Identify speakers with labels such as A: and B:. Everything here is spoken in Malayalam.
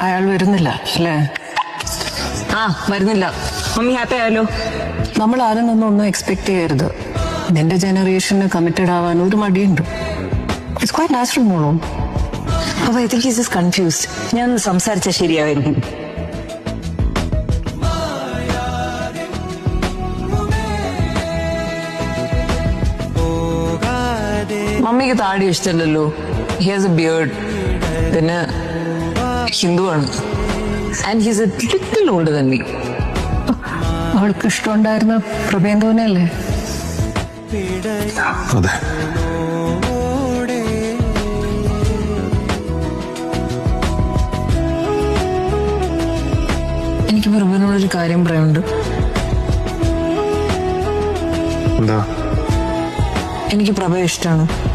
A: അയാൾ വരുന്നില്ല അല്ലേ?
B: ആ വരുന്നില്ല. മമ്മി ഹാപ്പി ആയല്ലോ.
A: നമ്മൾ ആരും നിന്നൊന്നും എക്സ്പെക്ട് ചെയ്യരുത്. നിന്റെ ജനറേഷന് കമ്മിറ്റഡ് ആവാൻ ഒരു മടിയുണ്ട്. ഇറ്റ്സ് ക്വൈറ്റ് നാച്ചുറൽ മോളോ.
B: അപ്പൊ ഐ തിങ്ക് ഈസ് കൺഫ്യൂസ്ഡ്. ഞാൻ സംസാരിച്ചാൽ ശരിയായിരിക്കും. മമ്മിക്ക് താടി ഇഷ്ടമല്ലല്ലോ. He has a beard. പിന്നെ ഹിന്ദുവാണ്. And he's a little older than me.
A: അവൾക്ക് ഇഷ്ടമുണ്ടായിരുന്ന പ്രഭേന്ദുവിനല്ലേ?
C: അതെ.
B: എനിക്ക് പ്രഭുവിനോടൊരു കാര്യം പറയാനുണ്ട്.
C: എന്താ?
B: എനിക്ക് പ്രഭ ഇഷ്ടമാണ്.